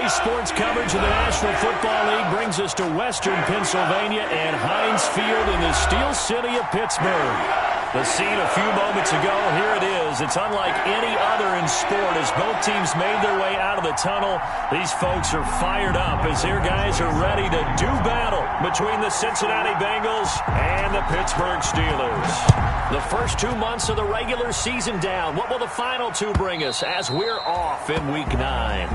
Today's sports coverage of the National Football League brings us to Western Pennsylvania and Heinz Field in the Steel City of Pittsburgh. The scene a few moments ago, here it is. It's unlike any other in sport as both teams made their way out of the tunnel. These folks are fired up as their guys are ready to do battle between the Cincinnati Bengals and the Pittsburgh Steelers. The first 2 months of the regular season down. What will the final two bring us as we're off in Week 9?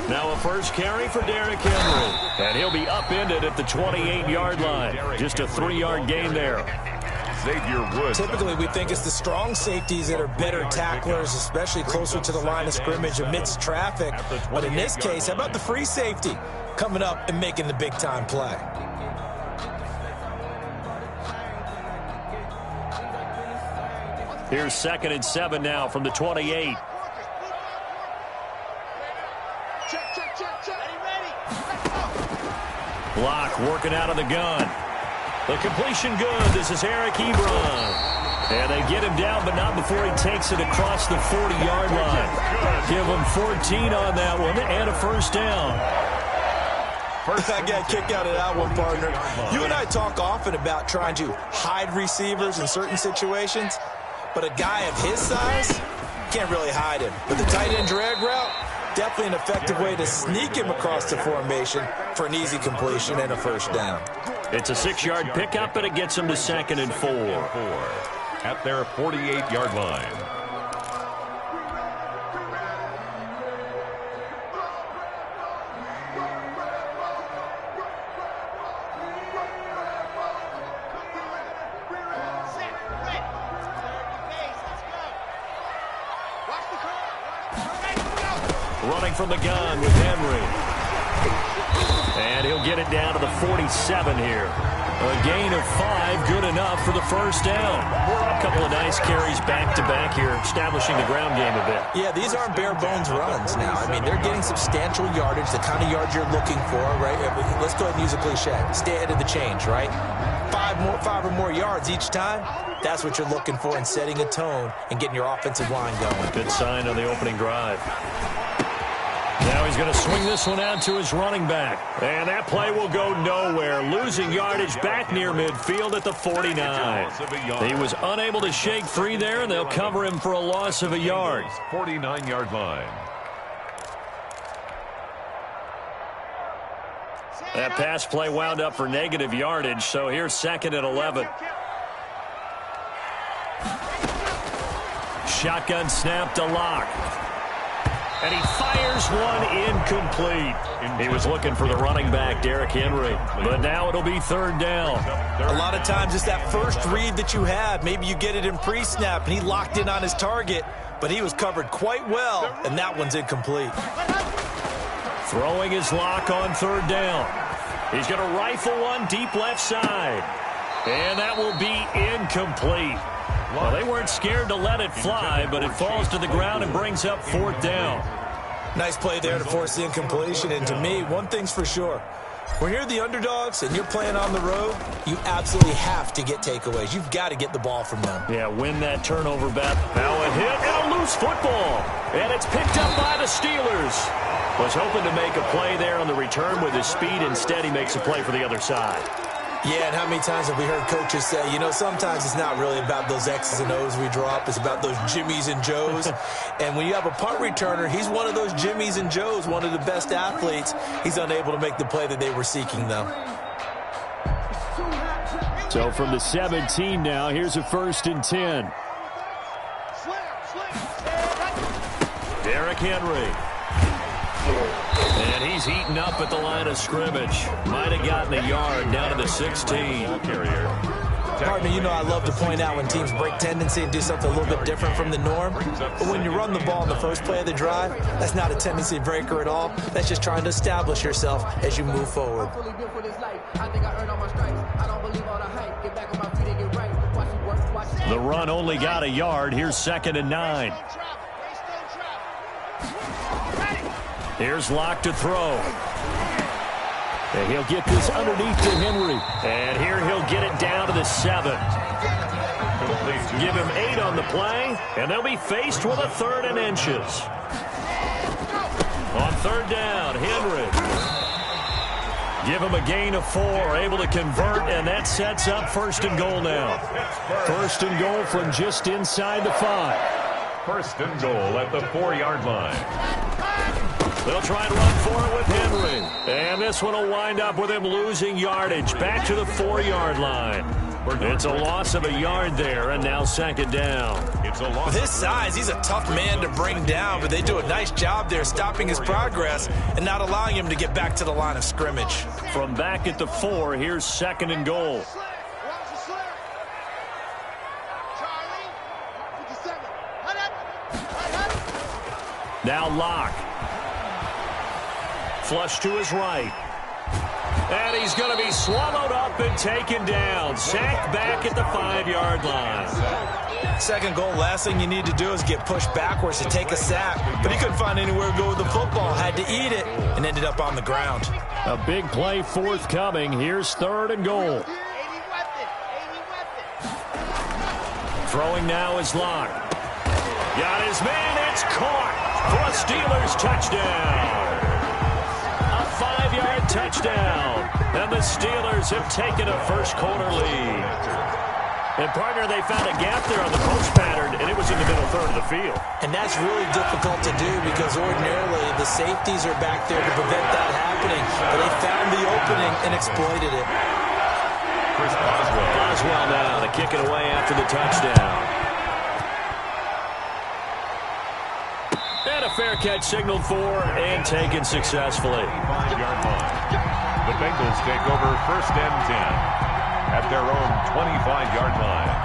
Now a first carry for Derrick Henry. And he'll be upended at the 28-yard line. Just a 3-yard gain there. Typically, we think it's the strong safeties that are better tacklers, especially closer to the line of scrimmage amidst traffic. But in this case, how about the free safety coming up and making the big-time play? Here's 2nd and 7 now from the 28. Block working out of the gun. The completion good. This is Eric Ebron. And they get him down, but not before he takes it across the 40-yard line. Give him 14 on that one and a first down. First, I got a kick out of that one, partner. You and I talk often about trying to hide receivers in certain situations, but a guy of his size can't really hide him. But the tight end drag route, definitely an effective way to sneak him across the formation for an easy completion and a first down. It's a 6-yard pickup, and it gets him to 2nd and 4. At their 48-yard line. Running from the gun with Henry. And he'll get it down to the 47 here. A gain of 5, good enough for the first down. A couple of nice carries back-to-back here, establishing the ground game a bit. Yeah, these aren't bare-bones runs now. I mean, they're getting substantial yardage, the kind of yards you're looking for, right? Let's go ahead and use a cliche. Stay ahead of the change, right? 5 or more yards each time. That's what you're looking for in setting a tone and getting your offensive line going. Good sign on the opening drive. Now he's going to swing this one out to his running back. And that play will go nowhere. Losing yardage back near midfield at the 49. He was unable to shake free there, and they'll cover him for a loss of a yard. 49-yard line. That pass play wound up for negative yardage, so here's 2nd and 11. Shotgun snap to Locke. And he fires one incomplete. He was looking for the running back, Derrick Henry. But now it'll be 3rd down. A lot of times it's that first read that you have. Maybe you get it in pre-snap, and he locked in on his target, but he was covered quite well, and that one's incomplete. Throwing his Lock on 3rd down. He's going to rifle one deep left side. And that will be incomplete. Well, they weren't scared to let it fly, but it falls to the ground and brings up 4th down. Nice play there to force the incompletion. And to me, one thing's for sure. When you're the underdogs and you're playing on the road, you absolutely have to get takeaways. You've got to get the ball from them. Yeah, win that turnover battle. Now a hit and a loose football. And it's picked up by the Steelers. Was hoping to make a play there on the return with his speed. Instead, he makes a play for the other side. Yeah, and how many times have we heard coaches say, you know, sometimes it's not really about those X's and O's we draw up. It's about those Jimmies and Joes. And when you have a punt returner, he's one of those Jimmies and Joes, one of the best athletes. He's unable to make the play that they were seeking, though. So from the 17 now, here's a 1st and 10. Derrick Henry. And he's heating up at the line of scrimmage. Might have gotten a yard down to the 16. Carrier. Partner, you know I love to point out when teams break tendency and do something a little bit different from the norm. But when you run the ball in the first play of the drive, that's not a tendency breaker at all. That's just trying to establish yourself as you move forward. The run only got a yard. Here's 2nd and 9. Here's Locke to throw. And he'll get this underneath to Henry. And here he'll get it down to the 7. Give him 8 on the play, and they'll be faced with a 3rd and inches. On 3rd down, Henry. Give him a gain of 4, able to convert, and that sets up 1st and goal now. 1st and goal from just inside the 5. 1st and goal at the 4-yard line. They'll try and run for it with Henry. And this one will wind up with him losing yardage back to the 4-yard line. It's a loss of a yard there, and now 2nd down. With his size, he's a tough man to bring down, but they do a nice job there stopping his progress and not allowing him to get back to the line of scrimmage. From back at the 4, here's 2nd and goal. Now Locke. Flush to his right. And he's going to be swallowed up and taken down. Sacked back at the 5-yard line. 2nd goal, last thing you need to do is get pushed backwards to take a sack. But he couldn't find anywhere to go with the football. Had to eat it and ended up on the ground. A big play forthcoming. Here's 3rd and goal. Throwing now is Locke. Got his man. It's caught for a Steelers touchdown. 5-yard touchdown. And the Steelers have taken a first-quarter lead. And, partner, they found a gap there on the post pattern, and it was in the middle third of the field. And that's really difficult to do because ordinarily the safeties are back there to prevent that happening. But they found the opening and exploited it. Boswell now to kick it away after the touchdown. And a fair catch signaled for and taken successfully. 5-yard line. The Bengals take over 1st and 10 at their own 25-yard line.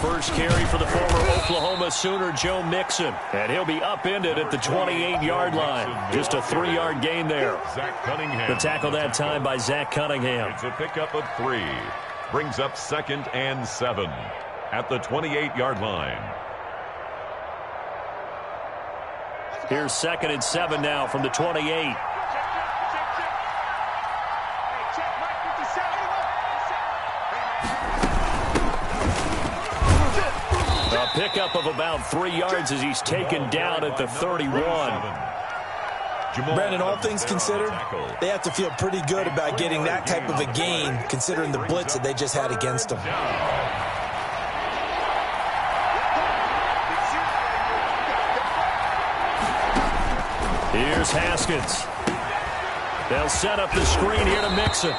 First carry for the former Oklahoma Sooner, Joe Mixon. And he'll be upended at the 28-yard line. Just a 3-yard gain there. Zach Cunningham. The tackle that time by Zach Cunningham. It's a pickup of 3. Brings up 2nd and 7 at the 28-yard line. Here's 2nd and 7 now from the 28. A pickup of about 3 yards as he's taken down at the 31. Brandon, all things considered, they have to feel pretty good about getting that type of a gain considering the blitz that they just had against them. Here's Haskins. They'll set up the screen here to Mixon.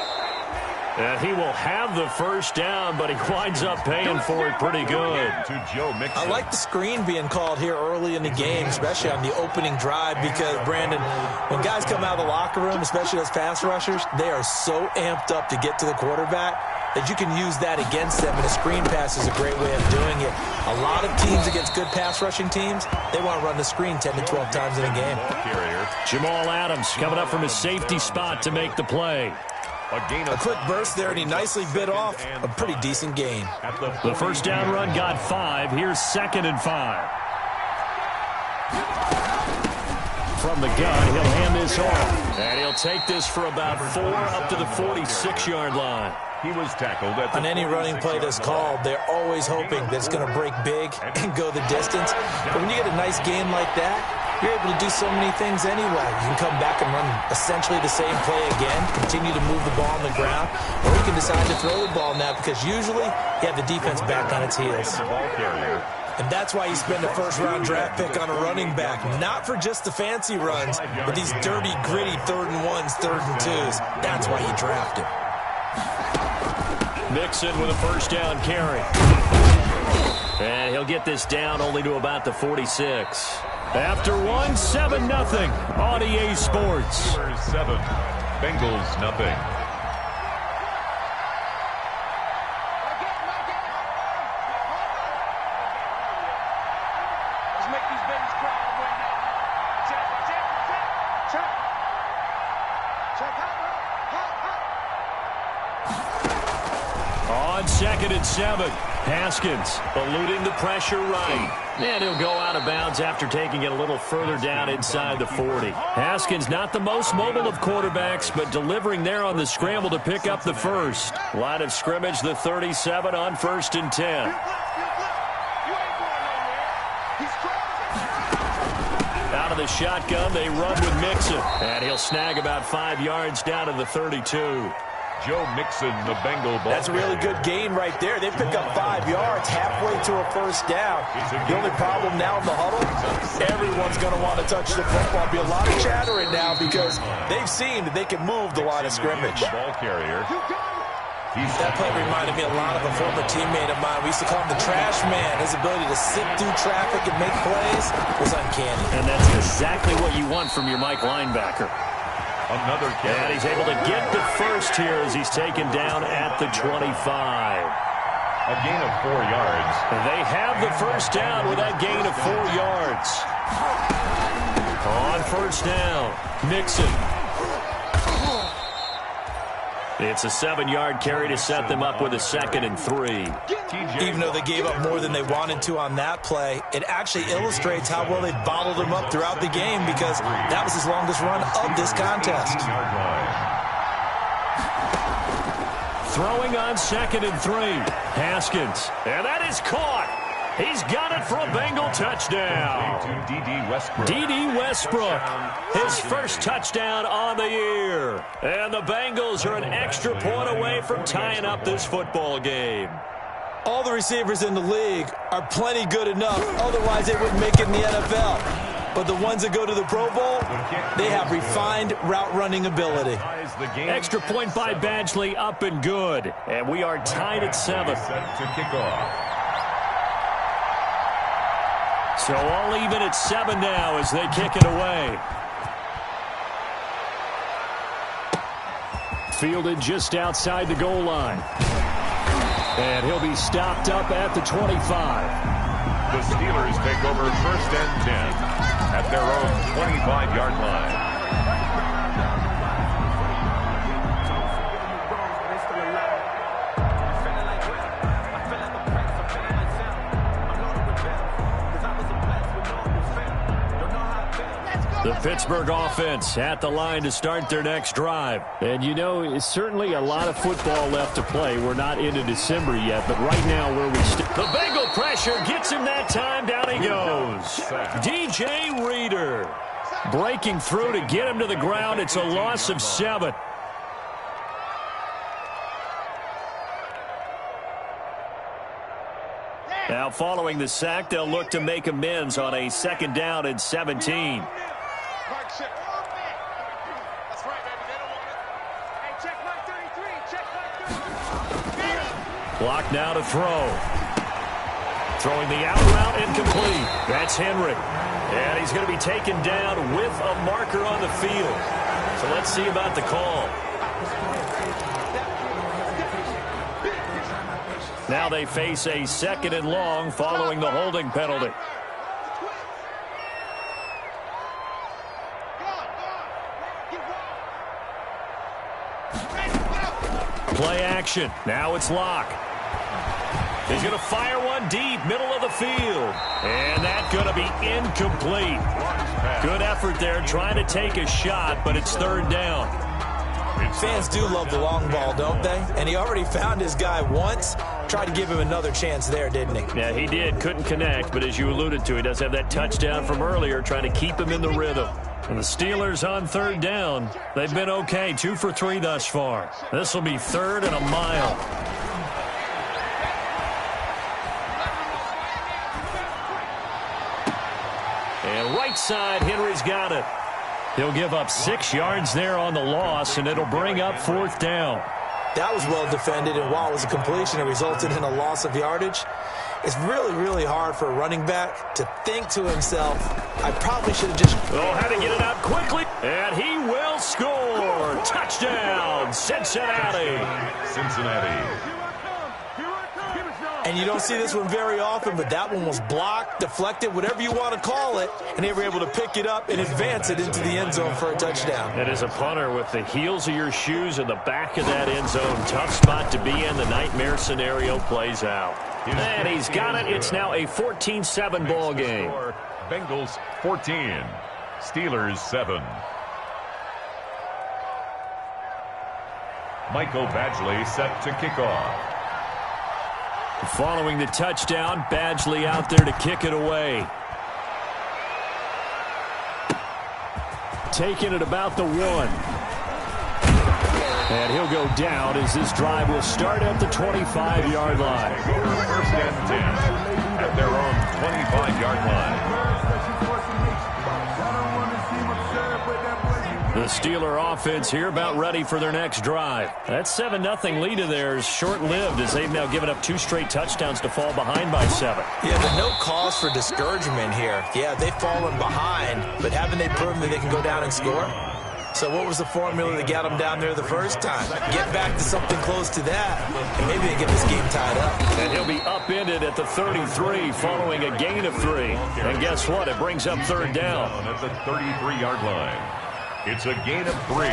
And he will have the first down, but he winds up paying for it pretty good. I like the screen being called here early in the game, especially on the opening drive, because, Brandon, when guys come out of the locker room, especially those pass rushers, they are so amped up to get to the quarterback that you can use that against them, and a screen pass is a great way of doing it. A lot of teams against good pass rushing teams, they want to run the screen 10 to 12 times in a game. Jamal Adams coming up from his safety spot to make the play. A quick burst there, and he nicely bit off a pretty decent gain. The first down run got 5. Here's 2nd and 5. From the gun, he'll hand this off. And he'll take this for about 4 up to the 46-yard line. He was tackled at on any running play that's called, they're always hoping that it's going to break big and go the distance. But when you get a nice gain like that, you're able to do so many things anyway. You can come back and run essentially the same play again, continue to move the ball on the ground, or you can decide to throw the ball now because usually you have the defense back on its heels. And that's why you spend a first-round draft pick on a running back, not for just the fancy runs, but these dirty, gritty 3rd and 1s, 3rd and 2s. That's why you draft him. Mixon with a first down carry. And he'll get this down only to about the 46. After one, 7-0 on EA Sports. 7, Bengals nothing. On 2nd and 7, Haskins eluding the pressure right. And he'll go out of bounds after taking it a little further down inside the 40. Haskins not the most mobile of quarterbacks, but delivering there on the scramble to pick up the first. Line of scrimmage, the 37 on 1st and 10. Out of the shotgun, they run with Mixon. And he'll snag about 5 yards down to the 32. Joe Mixon, the Bengal ball. That's a really good gain right there. They pick up 5 yards halfway to a first down. The only problem now in the huddle, everyone's going to want to touch the football. Be a lot of chattering now because they've seen that they can move the line of scrimmage. Ball carrier. That play reminded me a lot of a former teammate of mine. We used to call him the trash man. His ability to sit through traffic and make plays was uncanny. And that's exactly what you want from your Mike linebacker. Another carry. And he's able to get the first here as he's taken down at the 25. A gain of 4 yards. And they have the first down with that gain of 4 yards. On first down, Mixon. It's a 7-yard carry to set them up with a 2nd and 3. Even though they gave up more than they wanted to on that play, it actually illustrates how well they bottled him up throughout the game because that was his longest run of this contest. Throwing on 2nd and 3. Haskins. And that is caught. He's got it for a Bengal touchdown. D.D. Westbrook, his first touchdown on the year. And the Bengals are an extra point away from tying up this football game. All the receivers in the league are plenty good enough, otherwise they wouldn't make it in the NFL. But the ones that go to the Pro Bowl, they have refined route running ability. Extra point by Badgley, up and good. And we are tied at 7. Set to kick off. So all even at 7 now as they kick it away. Fielded just outside the goal line. And he'll be stopped up at the 25. The Steelers take over 1st and 10 at their own 25-yard line. The Pittsburgh offense at the line to start their next drive. And, you know, it's certainly a lot of football left to play. We're not into December yet, but right now where we the Bengal pressure gets him that time. Down he goes. DJ Reader breaking through to get him to the ground. It's a loss of 7. Now following the sack, they'll look to make amends on a 2nd down and 17. Clock now to throw. Throwing the out route incomplete. That's Henry. And he's going to be taken down with a marker on the field. So let's see about the call. Now they face a 2nd and long following the holding penalty. Play action. Now it's Locke. He's going to fire one deep, middle of the field. And that's going to be incomplete. Good effort there, trying to take a shot, but it's 3rd down. Fans do love the long ball, don't they? And he already found his guy once. Tried to give him another chance there, didn't he? Yeah, he did. Couldn't connect, but as you alluded to, he does have that touchdown from earlier, trying to keep him in the rhythm. And the Steelers on 3rd down. They've been okay, 2 for 3 thus far. This will be 3rd and a mile. And right side, Henry's got it. He'll give up 6 yards there on the loss, and it'll bring up 4th down. That was well defended, and while it was a completion, it resulted in a loss of yardage. It's really, really hard for a running back to think to himself, I probably should have just... Oh, had to get it out quickly. And he will score. Touchdown, Cincinnati. Cincinnati. And you don't see this one very often, but that one was blocked, deflected, whatever you want to call it, and they were able to pick it up and advance it into the end zone for a touchdown. And as a punter, with the heels of your shoes in the back of that end zone, tough spot to be in. The nightmare scenario plays out. And he's got it. It's now a 14-7 ball game. Bengals 14, Steelers 7. Michael Badgley set to kick off. Following the touchdown, Badgley out there to kick it away. Taking it about the 1. And he'll go down as this drive will start at the 25-yard line. First and 10 at their own 25-yard line. The Steeler offense here about ready for their next drive. That 7-0 lead of theirs short-lived as they've now given up 2 straight touchdowns to fall behind by 7. Yeah, but no cause for discouragement here. Yeah, they've fallen behind, but haven't they proven that they can go down and score? So what was the formula that got them down there the first time? Get back to something close to that, and maybe they get this game tied up. And he'll be upended at the 33 following a gain of 3. And guess what? It brings up third down. At the 33-yard line. It's a gain of 3.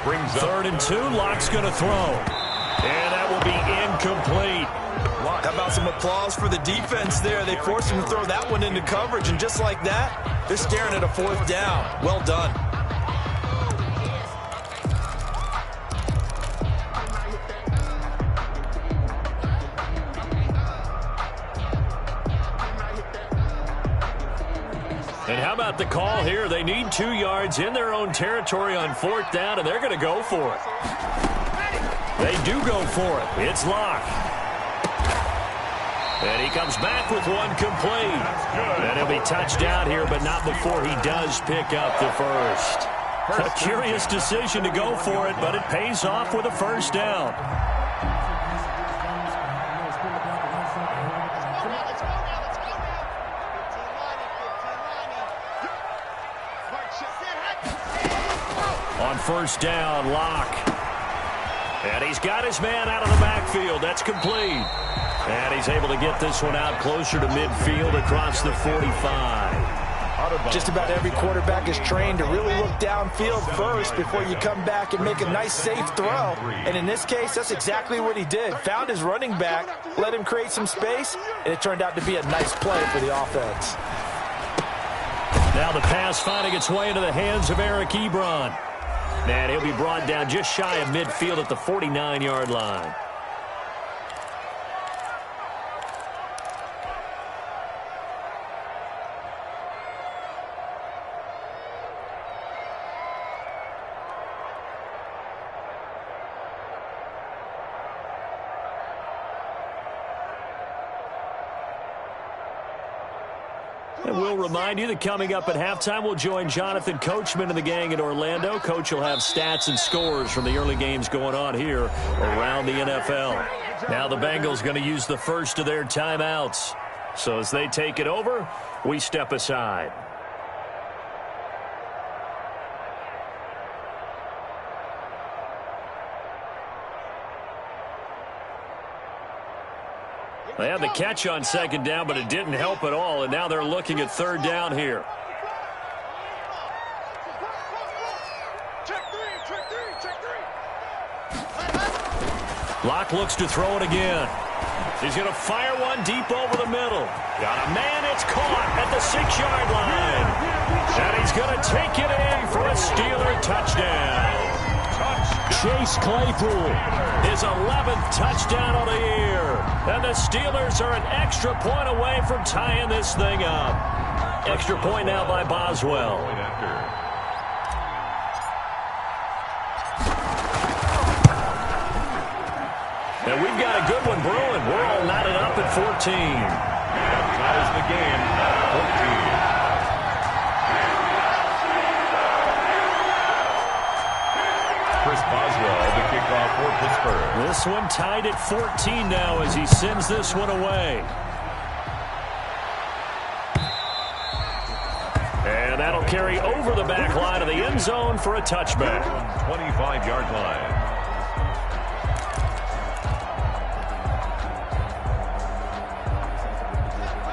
Brings up 3rd and 2. Lock's going to throw. And that will be incomplete. How about some applause for the defense there? They forced him to throw that one into coverage, and just like that, they're staring at a 4th down. Well done. And how about the call here? They need 2 yards in their own territory on 4th down, and they're going to go for it. They do go for it. It's Locke. And he comes back with 1 complete. And he'll be touched down here, but not before he does pick up the first. A curious decision to go for it, but it pays off with a 1st down. On 1st down, Locke. And he's got his man out of the backfield. That's complete. And he's able to get this one out closer to midfield across the 45. Just about every quarterback is trained to really look downfield first before you come back and make a nice, safe throw. And in this case, that's exactly what he did. Found his running back, let him create some space, and it turned out to be a nice play for the offense. Now the pass finding its way into the hands of Eric Ebron. And he'll be brought down just shy of midfield at the 49-yard line. And we'll remind you that coming up at halftime, we'll join Jonathan Coachman and the gang in Orlando. Coach will have stats and scores from the early games going on here around the NFL. Now the Bengals going to use the first of their timeouts. So as they take it over, we step aside. They had the catch on 2nd down, but it didn't help at all, and now they're looking at 3rd down here. Locke looks to throw it again. He's going to fire one deep over the middle. Got a man, it's caught at the 6-yard line. And he's going to take it in for a Steeler touchdown. Chase Claypool, his 11th touchdown of the year. And the Steelers are an extra point away from tying this thing up. Extra point now by Boswell. And we've got a good one brewing. We're all knotted up at 14. That ties the game at 14. Chris Boswell, the kickoff for Pittsburgh. This one tied at 14 now as he sends this one away. And that'll carry over the back line of the end zone for a touchback. 25-yard line.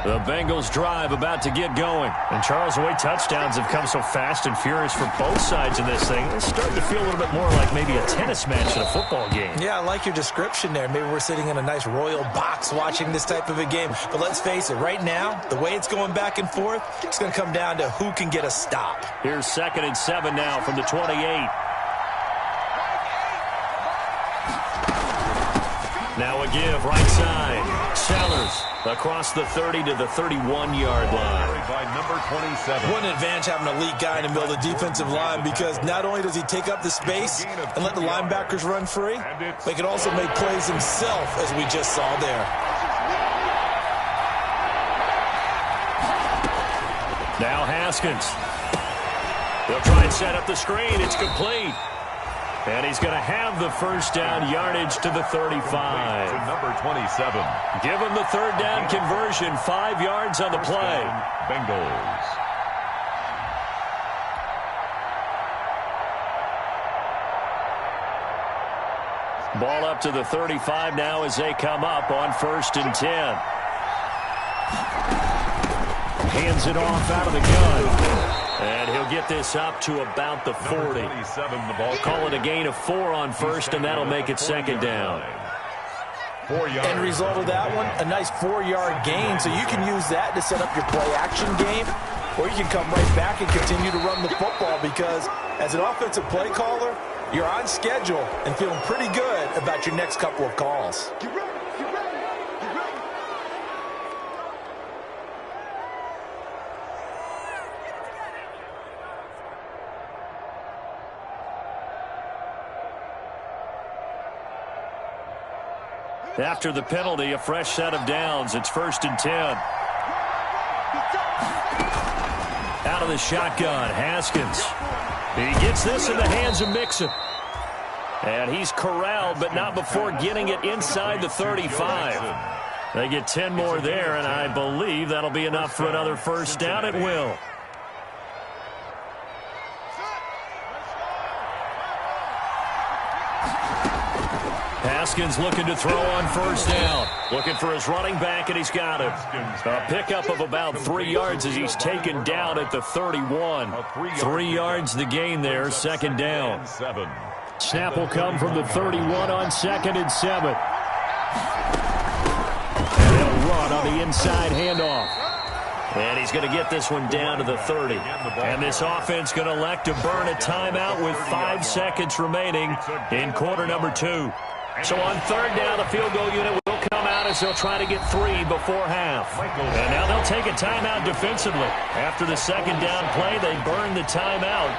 The Bengals drive about to get going. And Charles, the way touchdowns have come so fast and furious for both sides in this thing, it's starting to feel a little bit more like maybe a tennis match in a football game. Yeah, I like your description there. Maybe we're sitting in a nice royal box watching this type of a game. But let's face it, right now, the way it's going back and forth, it's going to come down to who can get a stop. Here's 2nd and 7 now from the 28. Now a give right side. Sellers across the 30 to the 31-yard line. By number 27. What an advantage having an elite guy in the middle of the defensive line, because not only does he take up the space and let the linebackers run free, but he can also make plays himself, as we just saw there. Now Haskins. They'll try and set up the screen. It's complete. And he's going to have the first down yardage to the 35. To number 27. Give him the third down conversion. 5 yards on the play. Bengals. Ball up to the 35 now as they come up on 1st and 10. Hands it off out of the gun. And he'll get this up to about the 40. Call it a gain of 4 on 1st, and that'll make it 2nd down. End result of that one, a nice 4-yard gain. So you can use that to set up your play-action game, or you can come right back and continue to run the football, because as an offensive play caller, you're on schedule and feeling pretty good about your next couple of calls. After the penalty, a fresh set of downs. It's 1st and 10. Out of the shotgun, Haskins. He gets this in the hands of Mixon. And he's corralled, but not before getting it inside the 35. They get 10 more there, and I believe that'll be enough for another first down at will. Haskins looking to throw on 1st down. Looking for his running back, and he's got him. A pickup of about 3 yards as he's taken down at the 31. 3 yards the gain there, 2nd down. Snap will come from the 31 on 2nd and 7. And he'll run on the inside handoff. And he's going to get this one down to the 30. And this offense going to elect to burn a timeout with 5 seconds remaining in quarter number 2. So on 3rd down, the field goal unit will come out as they'll try to get 3 before half. And now they'll take a timeout defensively. After the 2nd down play, they burn the timeout,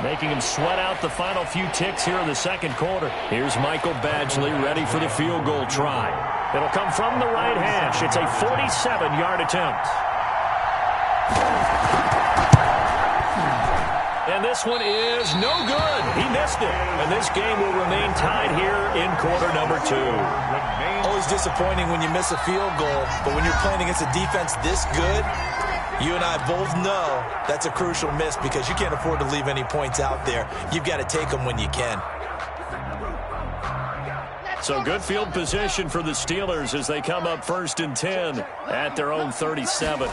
making them sweat out the final few ticks here in the 2nd quarter. Here's Michael Badgley ready for the field goal try. It'll come from the right hash. It's a 47-yard attempt. And this one is no good. He missed it. And this game will remain tied here in quarter number 2. Always disappointing when you miss a field goal, but when you're playing against a defense this good, you and I both know that's a crucial miss, because you can't afford to leave any points out there. You've got to take them when you can. So good field position for the Steelers as they come up 1st and 10 at their own 37.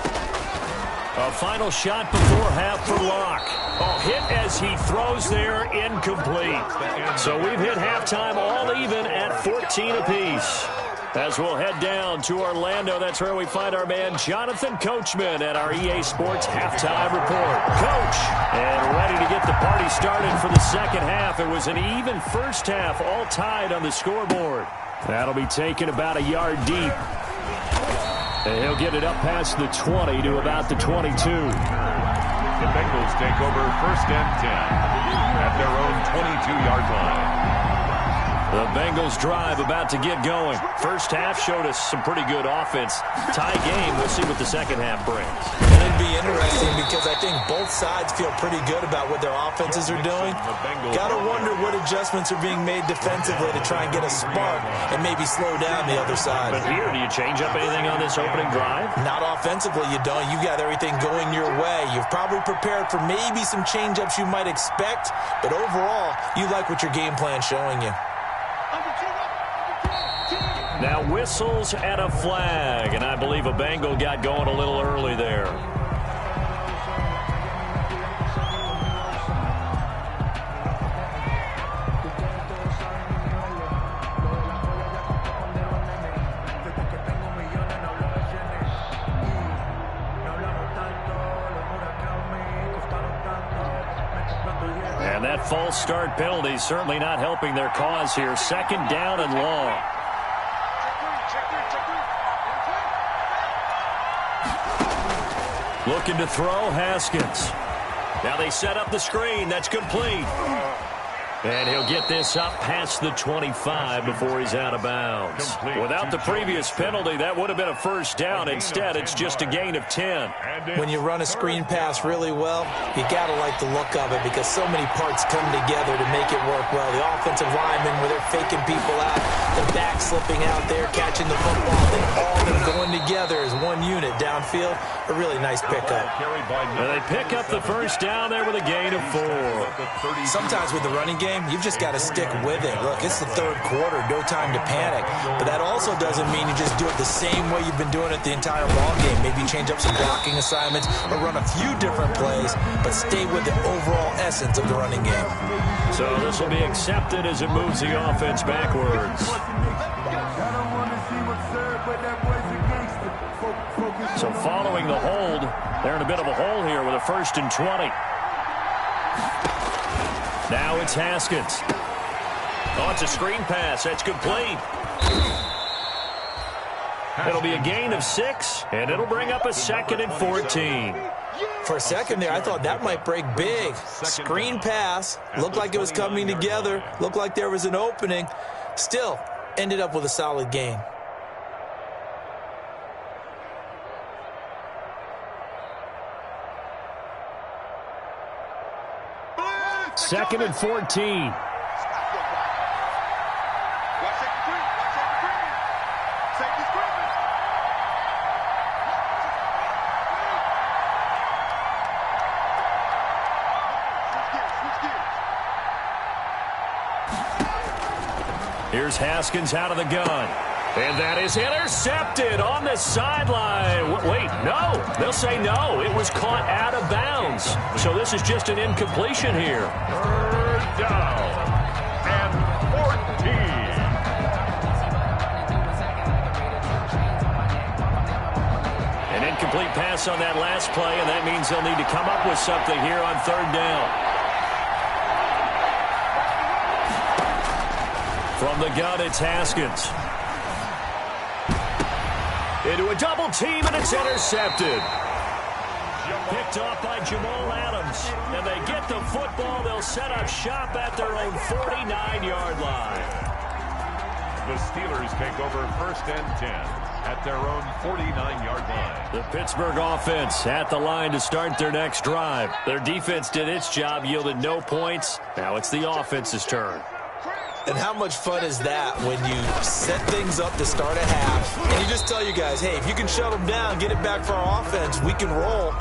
A final shot before half for Locke. Oh, hit as he throws there, incomplete. So we've hit halftime all even at 14 apiece. As we'll head down to Orlando, that's where we find our man Jonathan Coachman at our EA Sports Halftime Report. Coach, and ready to get the party started for the 2nd half. It was an even first half, all tied on the scoreboard. That'll be taken about a yard deep. And he'll get it up past the 20 to about the 22. The Bengals take over 1st and 10 at their own 22-yard line. The Bengals drive about to get going. First half showed us some pretty good offense. Tie game. We'll see what the second half brings. And it'd be interesting because I think both sides feel pretty good about what their offenses are doing. Got to wonder what adjustments are being made defensively to try and get a spark and maybe slow down the other side. But here, do you change up anything on this opening drive? Not offensively, you don't. You got everything going your way. You've probably prepared for maybe some change-ups you might expect, but overall, you like what your game plan's showing you. Now whistles and a flag, and I believe a Bengal got going a little early there. And that false start penalty certainly not helping their cause here. Second down and long. Looking to throw, Haskins. Now they set up the screen. That's complete. And he'll get this up past the 25 before he's out of bounds. Without the previous penalty, that would have been a first down. Instead, it's just a gain of 10. When you run a screen pass really well, you got to like the look of it because so many parts come together to make it work well. The offensive linemen, where they're faking people out, the back slipping out there, catching the football, then all of them going together as one unit downfield. A really nice pickup. Well, they pick up the first down there with a gain of 4. Sometimes with the running game, you've just got to stick with it. Look, it's the third quarter, no time to panic. But that also doesn't mean you just do it the same way you've been doing it the entire ball game. Maybe change up some blocking assignments or run a few different plays, but stay with the overall essence of the running game. So this will be accepted as it moves the offense backwards. So following the hold, they're in a bit of a hole here with a 1st and 20. Now it's Haskins. Oh, it's a screen pass. That's complete. It'll be a gain of 6, and it'll bring up a 2nd and 14. For a second there, I thought that might break big. Screen pass. Looked like it was coming together. Looked like there was an opening. Still, ended up with a solid gain. Second and 14. Here's Haskins out of the gun. And that is intercepted on the sideline. Wait, no. They'll say no. It was caught out of bounds. So this is just an incompletion here. Third down and 14. An incomplete pass on that last play, and that means they'll need to come up with something here on 3rd down. From the gun, it's Haskins. Into a double team, and it's intercepted. Picked off by Jamal Adams. And they get the football. They'll set up shop at their own 49-yard line. The Steelers take over 1st and 10 at their own 49-yard line. The Pittsburgh offense at the line to start their next drive. Their defense did its job, yielded no points. Now it's the offense's turn. And how much fun is that when you set things up to start a half and you just tell you guys, hey, if you can shut them down, get it back for our offense, we can roll.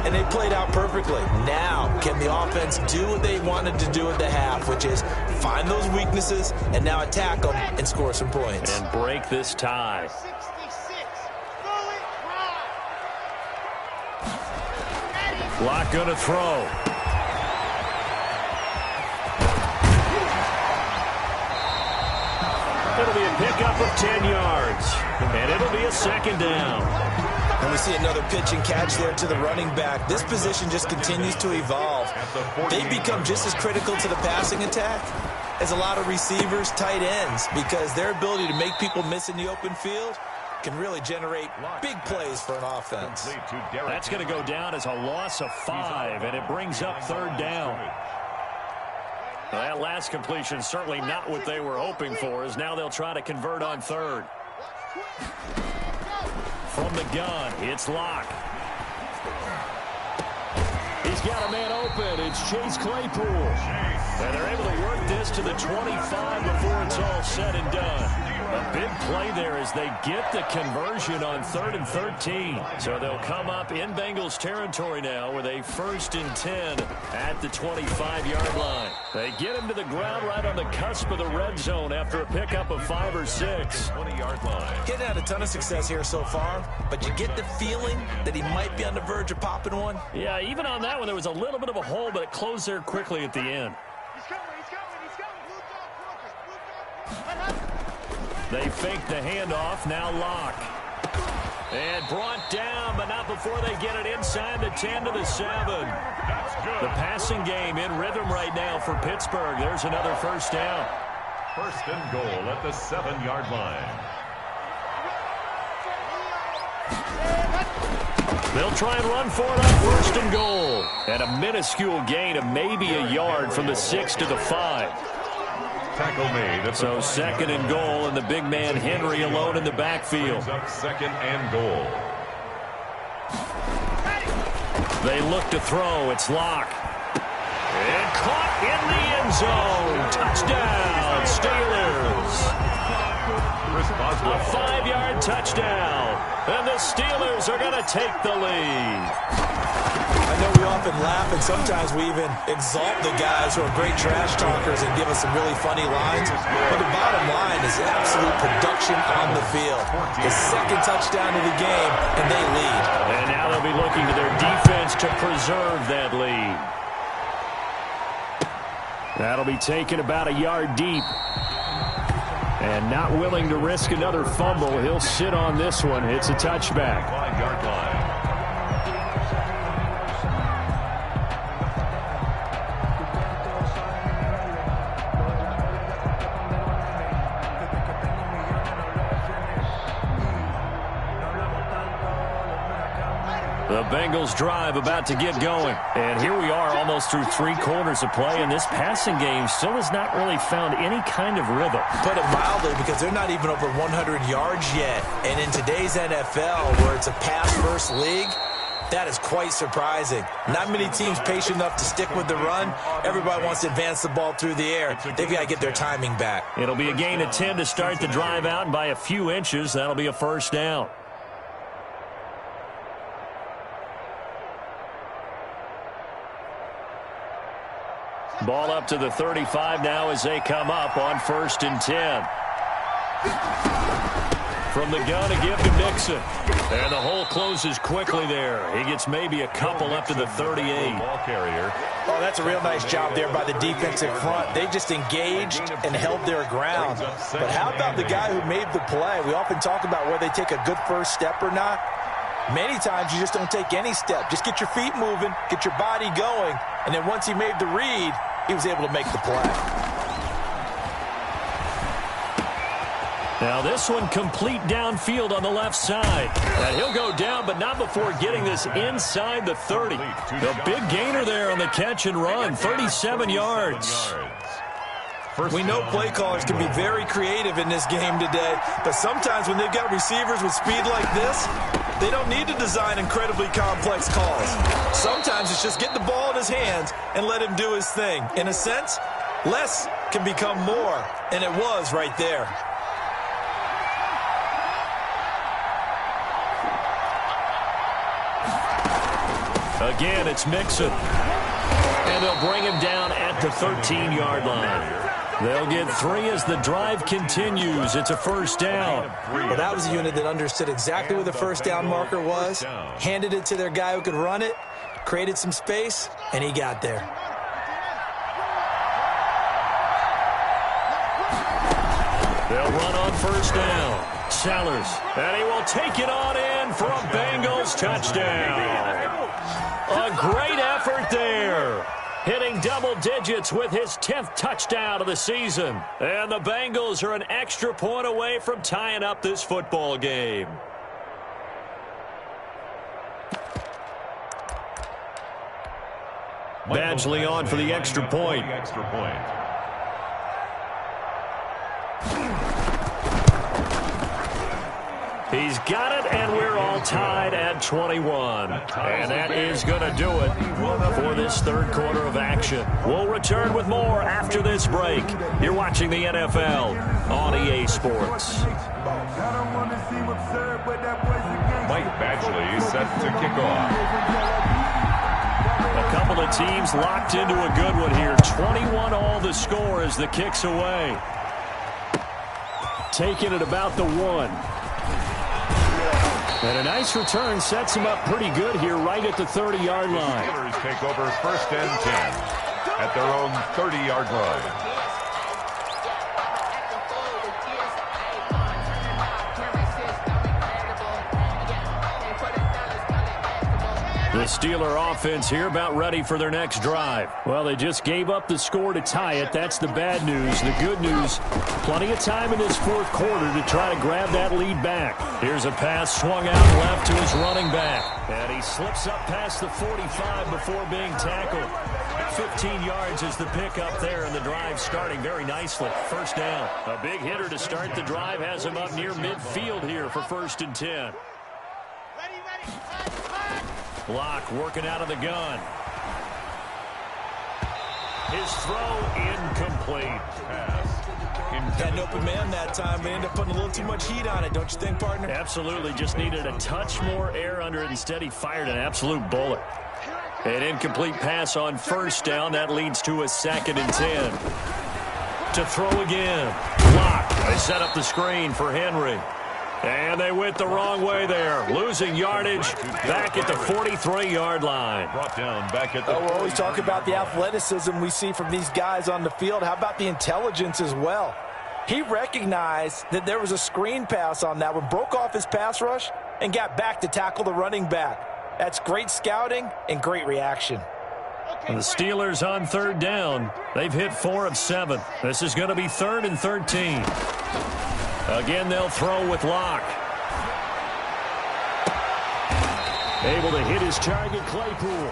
And they played out perfectly. Now, can the offense do what they wanted to do at the half, which is find those weaknesses and now attack them and score some points. And break this tie. Lock gonna throw. It'll be a pickup of 10 yards. And it'll be a 2nd down. And we see another pitch and catch there to the running back. This position just continues to evolve. They become just as critical to the passing attack as a lot of receivers, tight ends, because their ability to make people miss in the open field can really generate big plays for an offense. That's going to go down as a loss of 5, and it brings up 3rd down. Well, that last completion certainly not what they were hoping for, as now they'll try to convert on third. From the gun, it's Locke. He's got a man open. It's Chase Claypool. And they're able to work this to the 25 before it's all said and done. A big play there as they get the conversion on 3rd and 13. So they'll come up in Bengals territory now with a 1st and 10 at the 25-yard line. They get him to the ground right on the cusp of the red zone after a pickup of 5 or 6. 20-yard line. Getting had a ton of success here so far, but you get the feeling that he might be on the verge of popping one. Yeah, even on that one, there was a little bit of a hole, but it closed there quickly at the end. They fake the handoff. Now Locke. And brought down, but not before they get it inside the 10 to the 7. That's good. The passing game in rhythm right now for Pittsburgh. There's another first down. 1st and goal at the 7-yard line. They'll try and run for it on 1st and goal. And a minuscule gain of maybe a yard from the 6 to the 5. Tackle made. So 2nd and goal, and the big man Henry alone in the backfield. Up 2nd and goal. They look to throw. It's Locke. And caught in the end zone. Touchdown, Steelers. A 5-yard touchdown. And the Steelers are going to take the lead. I know we often laugh, and sometimes we even exalt the guys who are great trash talkers and give us some really funny lines. But the bottom line is absolute production on the field. The 2nd touchdown of the game, and they lead. And now they'll be looking to their defense to preserve that lead. That'll be taken about a yard deep. And not willing to risk another fumble, he'll sit on this one. It's a touchback. 5-yard line. The Bengals drive about to get going. And here we are almost through 3 quarters of play, and this passing game still has not really found any kind of rhythm. Put it mildly, because they're not even over 100 yards yet. And in today's NFL, where it's a pass-first league, that is quite surprising. Not many teams patient enough to stick with the run. Everybody wants to advance the ball through the air. They've got to get their timing back. It'll be a gain of 10 to start the drive out, and by a few inches, that'll be a first down. Ball up to the 35 now as they come up on 1st and 10. From the gun, a give to Mixon. And the hole closes quickly there. He gets maybe a couple up to the 38. Ball carrier. Oh, that's a real nice job there by the defensive front. They just engaged and held their ground. But how about the guy who made the play? We often talk about whether they take a good first step or not. Many times you just don't take any step. Just get your feet moving, get your body going, and then once he made the read, he was able to make the play. Now this one complete downfield on the left side. And he'll go down, but not before getting this inside the 30. The big gainer there on the catch and run, 37 yards. We know play callers can be very creative in this game today, but sometimes when they've got receivers with speed like this, they don't need to design incredibly complex calls. Sometimes it's just get the ball in his hands and let him do his thing. In a sense, less can become more, and it was right there. Again, it's Mixon. And they'll bring him down at the 13-yard line. They'll get 3 as the drive continues. It's a first down. Well, that was a unit that understood exactly where the first down marker was, handed it to their guy who could run it, created some space, and he got there. They'll run on first down. Sellers, and he will take it on in for a Bengals touchdown. A great effort there. Hitting double digits with his 10th touchdown of the season. And the Bengals are an extra point away from tying up this football game. Badgley on for the extra point. He's got it, and we're all tied at 21. And that is going to do it for this third quarter of action. We'll return with more after this break. You're watching the NFL on EA Sports. Mike Badgley set to kick off. A couple of teams locked into a good one here. 21 all the score as the kick's away. Taking it about the 1. And a nice return sets him up pretty good here right at the 30-yard line. The Steelers take over 1st and 10 at their own 30-yard line. The Steeler offense here about ready for their next drive. Well, they just gave up the score to tie it. That's the bad news. The good news, plenty of time in this fourth quarter to try to grab that lead back. Here's a pass swung out left to his running back. And he slips up past the 45 before being tackled. 15 yards is the pickup there, and the drive starting very nicely. First down. A big hitter to start the drive has him up near midfield here for 1st and 10. Block working out of the gun. His throw incomplete. Had an open man that time, but ended up putting a little too much heat on it, don't you think, partner? Absolutely. Just needed a touch more air under it. Instead, he fired an absolute bullet. An incomplete pass on 1st down. That leads to a 2nd and 10. To throw again. Block. They set up the screen for Henry. And they went the wrong way there. Losing yardage back at the 43-yard line. Brought down back at the we're always talking about the athleticism we see from these guys on the field. How about the intelligence as well? He recognized that there was a screen pass on that one, broke off his pass rush, and got back to tackle the running back. That's great scouting and great reaction. And the Steelers on 3rd down. They've hit 4 of 7. This is going to be 3rd and 13. Again, they'll throw with Locke. Able to hit his target, Claypool.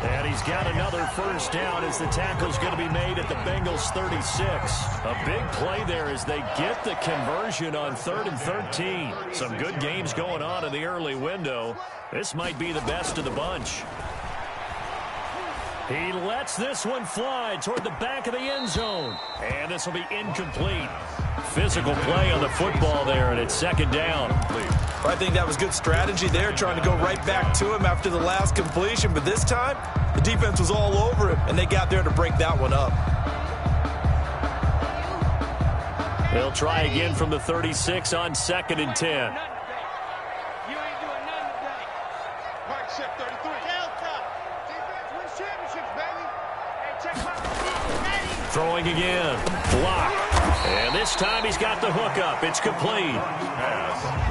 And he's got another 1st down as the tackle's going to be made at the Bengals 36. A big play there as they get the conversion on 3rd and 13. Some good games going on in the early window. This might be the best of the bunch. He lets this one fly toward the back of the end zone. And this will be incomplete. Physical play on the football there, and it's 2nd down. I think that was good strategy there, trying to go right back to him after the last completion. But this time, the defense was all over him, and they got there to break that one up. They'll try again from the 36 on 2nd and 10. Throwing again. Block. And this time he's got the hook up. It's complete.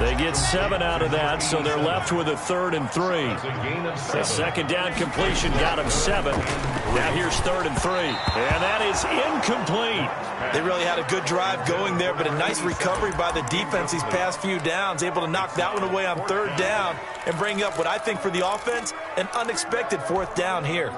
They get 7 out of that, so they're left with a 3rd and 3. The 2nd down completion got him 7. Now here's 3rd and 3. And that is incomplete. They really had a good drive going there, but a nice recovery by the defense these past few downs, able to knock that one away on 3rd down and bring up what I think for the offense, an unexpected 4th down here.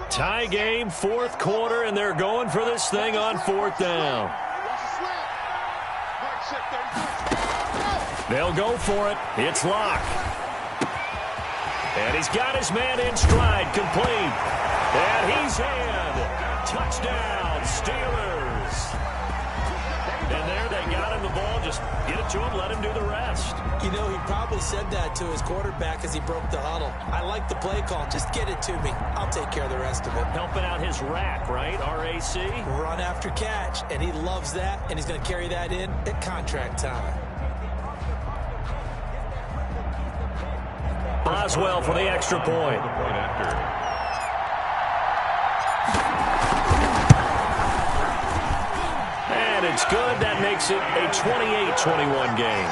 Tie game, 4th quarter, and they're going for this thing on 4th down. They'll go for it. It's Locke. And he's got his man in stride, complete. And he's in. Touchdown, Steelers. And there they got him the ball. Just get it to him, let him do the rest. You know, he probably said that to his quarterback as he broke the huddle. I like the play call. Just get it to me. I'll take care of the rest of it. Helping out his rack, right? RAC? Run after catch. And he loves that, and he's going to carry that in at contract time. Boswell for the extra point. And it's good. That makes it a 28-21 game.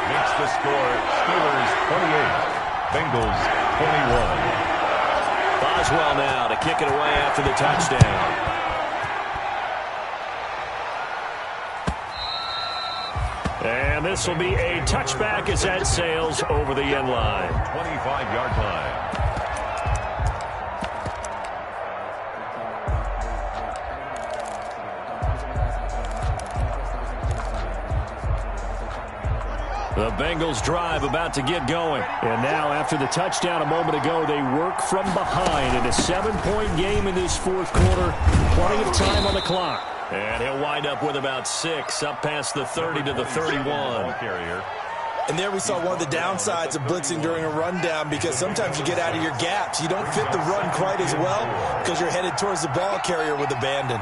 Makes the score Steelers 28, Bengals 21. Boswell now to kick it away after the touchdown. And this will be a touchback as that sails over the end line. 25-yard line. The Bengals drive about to get going. And now after the touchdown a moment ago, they work from behind in a 7-point game in this fourth quarter. Plenty of time on the clock. And he'll wind up with about 6 up past the 30 to the 31. And there we saw one of the downsides of blitzing during a rundown, because sometimes you get out of your gaps. You don't fit the run quite as well because you're headed towards the ball carrier with abandon.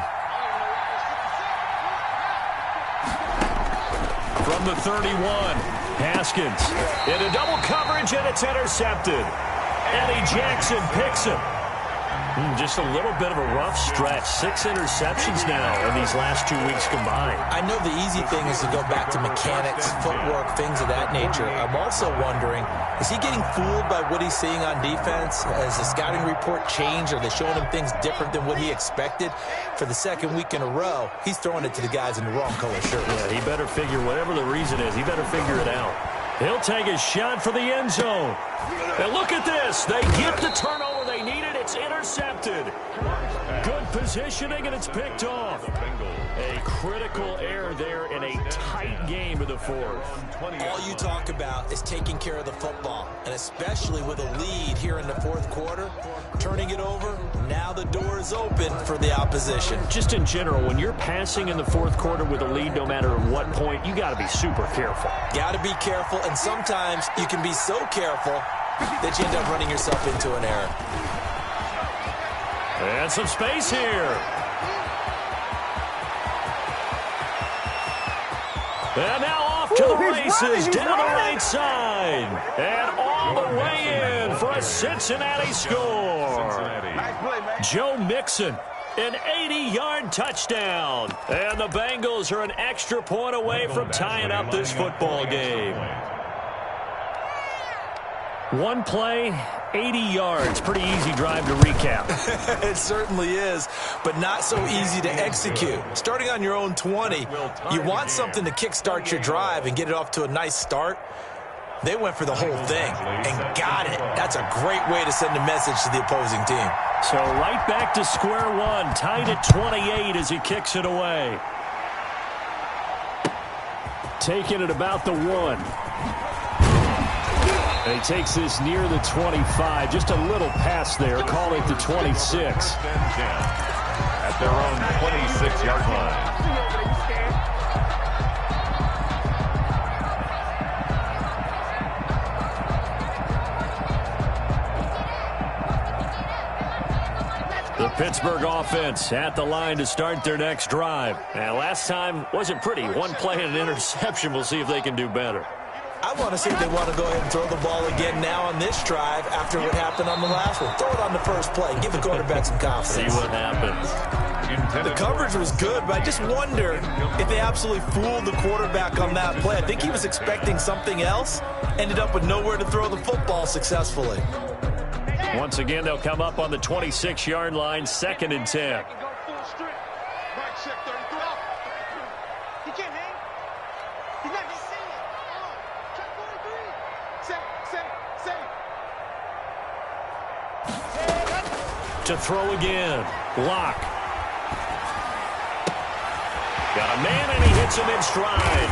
From the 31, Haskins into double coverage, and it's intercepted. Eddie Jackson picks him. Just a little bit of a rough stretch. 6 interceptions now in these last 2 weeks combined. I know the easy thing is to go back to mechanics, footwork, things of that nature. I'm also wondering, is he getting fooled by what he's seeing on defense? Has the scouting report changed? Are they showing him things different than what he expected? For the second week in a row, he's throwing it to the guys in the wrong color shirt. Yeah, he better figure, whatever the reason is, he better figure it out. He'll take a shot for the end zone. And look at this. They get the turnover they needed. It's intercepted. Good positioning, and it's picked off. A critical error there in a tight game of the fourth. All you talk about is taking care of the football, and especially with a lead here in the fourth quarter, turning it over, now the door is open for the opposition. Just in general, when you're passing in the fourth quarter with a lead, no matter at what point, you got to be super careful. Got to be careful, and sometimes you can be so careful that you end up running yourself into an error. And some space here. And now off to the races, down the right side. And all the way in for a Cincinnati score. Joe Mixon, an 80-yard touchdown. And the Bengals are an extra point away from tying up this football game. One play, 80 yards. Pretty easy drive to recap. It certainly is, but not so easy to execute. Starting on your own 20, you want something to kickstart your drive and get it off to a nice start. They went for the whole thing and got it. That's a great way to send a message to the opposing team. So right back to square one, tied at 28 as he kicks it away. Taking it about the 1. He takes this near the 25. Just a little pass there. Call it the 26. At their own 26-yard line. The Pittsburgh offense at the line to start their next drive. And last time wasn't pretty. One play and an interception. We'll see if they can do better. I want to see if they want to go ahead and throw the ball again now on this drive after what happened on the last one. Throw it on the first play. Give the quarterback some confidence. See what happens. The coverage was good, but I just wonder if they absolutely fooled the quarterback on that play. I think he was expecting something else. Ended up with nowhere to throw the football successfully. Once again, they'll come up on the 26-yard line, 2nd and 10. To throw again. Lock. Got a man, and he hits him in stride.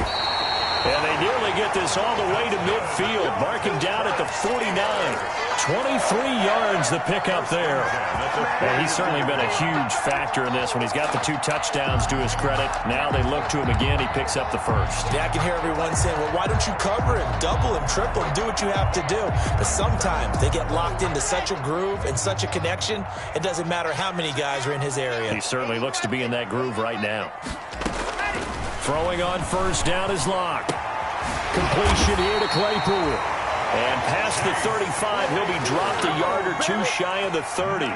And they nearly get this all the way to midfield. Marking down at the 49. 23 yards the pickup there. And he's certainly been a huge factor in this one. He's got the 2 touchdowns to his credit. Now they look to him again. He picks up the first. Yeah, I can hear everyone saying, well, why don't you cover him, double him, triple him, do what you have to do. But sometimes they get locked into such a groove and such a connection, it doesn't matter how many guys are in his area. He certainly looks to be in that groove right now. Throwing on first down is Lock. Completion here to Claypool. And past the 35, he'll be dropped a yard or 2 shy of the 30.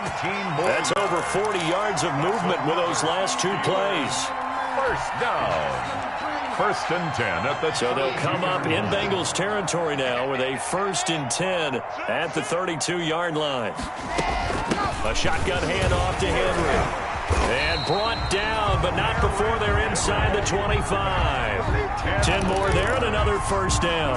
That's over 40 yards of movement with those last 2 plays. First down. 1st and 10 at the. So they'll come up in Bengals territory now with a 1st and 10 at the 32-yard line. A shotgun handoff to Henry. And brought down, but not before they're inside the 25. 10 more there and another first down.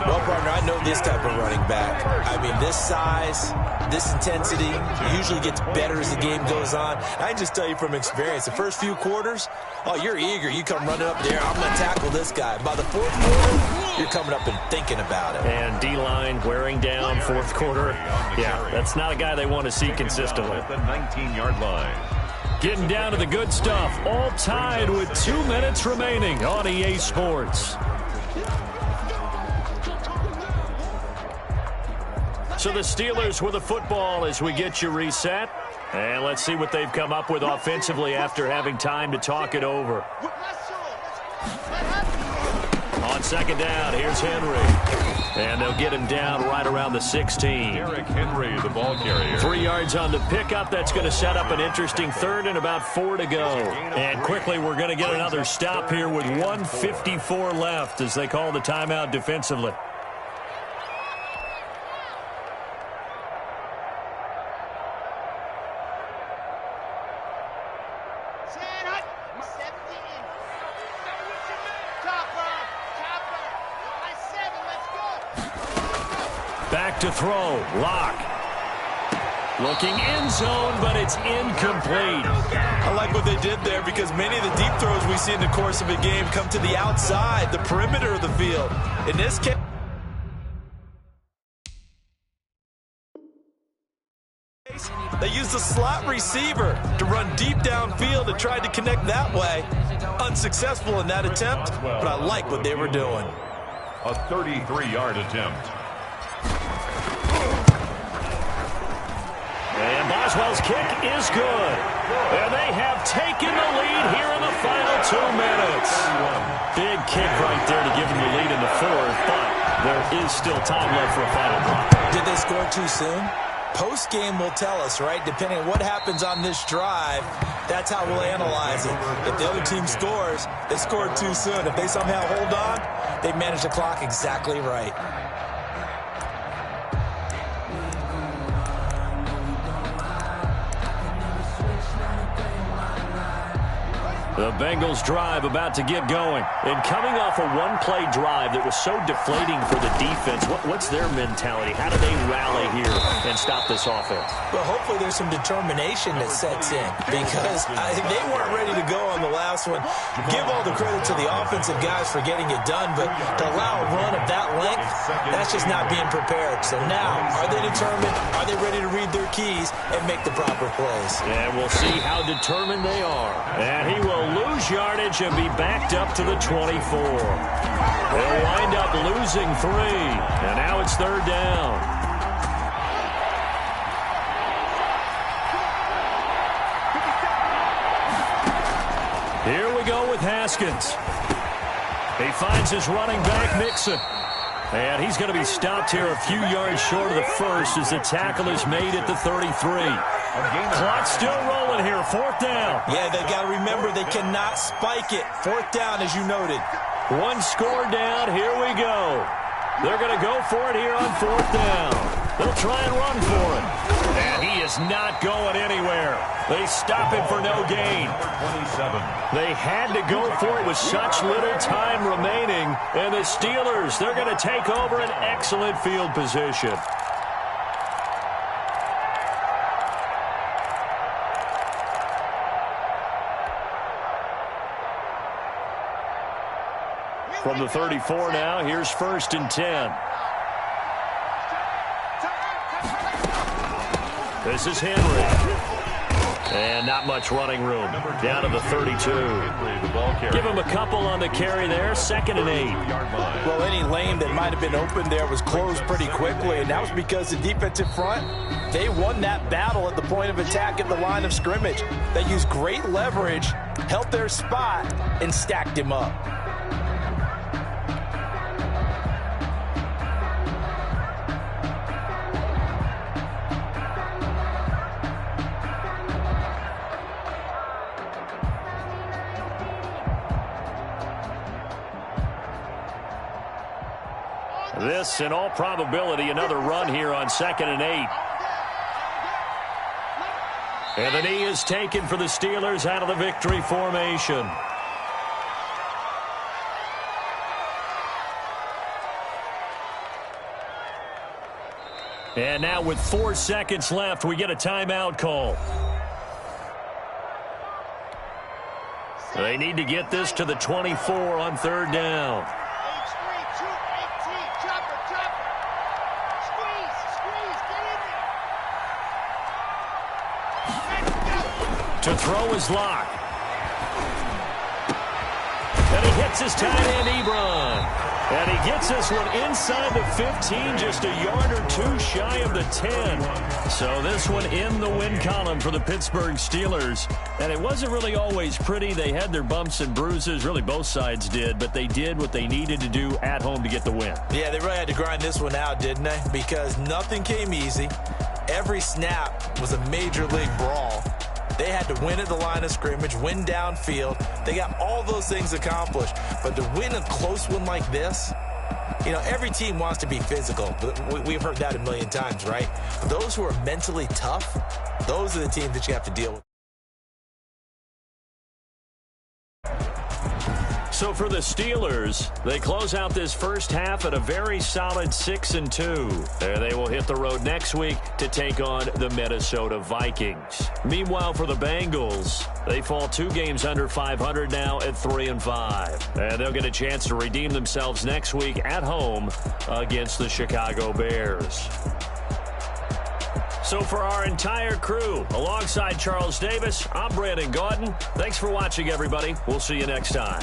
Well, partner, I know this type of running back. I mean, this size, this intensity usually gets better as the game goes on. I can just tell you from experience, the first few quarters, oh, you're eager. You come running up there, I'm going to tackle this guy. By the fourth quarter, you're coming up and thinking about it. And D-line wearing down fourth quarter. Yeah, that's not a guy they want to see consistently. At the 19-yard line. Getting down to the good stuff. All tied with 2 minutes remaining on EA Sports. So the Steelers with the football as we get you reset. And let's see what they've come up with offensively after having time to talk it over. On second down, here's Henry. And they'll get him down right around the 16. Derrick Henry, the ball carrier. 3 yards on the pickup. That's going to set up an interesting third and about 4 to go. And quickly, we're going to get another stop here with 1:54 left as they call the timeout defensively. Back to throw. Lock. Looking end zone, but it's incomplete. I like what they did there because many of the deep throws we see in the course of a game come to the outside, the perimeter of the field. In this case, they used the slot receiver to run deep downfield and tried to connect that way. Unsuccessful in that attempt, but I like what they were doing. A 33-yard attempt. And Boswell's kick is good. And they have taken the lead here in the final 2 minutes. Big kick right there to give them the lead in the fourth, but there is still time left for a final drive. Did they score too soon? Post-game will tell us, right? Depending on what happens on this drive, that's how we'll analyze it. If the other team scores, they scored too soon. If they somehow hold on, they manage the clock exactly right. The Bengals drive about to get going. And coming off a one-play drive that was so deflating for the defense, what's their mentality? How do they rally here and stop this offense? Well, hopefully there's some determination that sets in because they weren't ready to go on the last one. Give all the credit to the offensive guys for getting it done, but to allow a run of that length, that's just not being prepared. So now, are they determined? Are they ready to read their keys and make the proper plays? And we'll see how determined they are. And he will lose yardage and be backed up to the 24. They'll wind up losing 3. And now it's third down. Here we go with Haskins. He finds his running back, Mixon. And he's going to be stopped here a few yards short of the first as the tackle is made at the 33. Clock still rolling here. Fourth down. Yeah, they got to remember they cannot spike it. Fourth down, as you noted. One score down. Here we go. They're going to go for it here on fourth down. They'll try and run for it. And he is not going anywhere. They stop him for no gain. 27. They had to go for it with such little time remaining. And the Steelers, they're going to take over an excellent field position. From the 34 now, here's 1st and 10. This is Henry. And not much running room. Down to the 32. Give him a couple on the carry there. 2nd and 8. Well, any lane that might have been open there was closed pretty quickly, and that was because the defensive front, they won that battle at the point of attack at the line of scrimmage. They used great leverage, held their spot, and stacked him up. This, in all probability, another run here on 2nd and 8. And the knee is taken for the Steelers out of the victory formation. And now with 4 seconds left, we get a timeout call. They need to get this to the 24 on 3rd down. To throw his lock. And he hits his tight end, Ebron. And he gets this one inside the 15, just a yard or two shy of the 10. So this one in the win column for the Pittsburgh Steelers. And it wasn't really always pretty. They had their bumps and bruises. Really, both sides did. But they did what they needed to do at home to get the win. Yeah, they really had to grind this one out, didn't they? Because nothing came easy. Every snap was a major league brawl. They had to win at the line of scrimmage, win downfield. They got all those things accomplished. But to win a close one like this, you know, every team wants to be physical. We've heard that a million times, right? But those who are mentally tough, those are the teams that you have to deal with. So for the Steelers, they close out this first half at a very solid 6-2. They will hit the road next week to take on the Minnesota Vikings. Meanwhile, for the Bengals, they fall 2 games under 500 now at 3-5. And they'll get a chance to redeem themselves next week at home against the Chicago Bears. So for our entire crew, alongside Charles Davis, I'm Brandon Gaudin. Thanks for watching, everybody. We'll see you next time.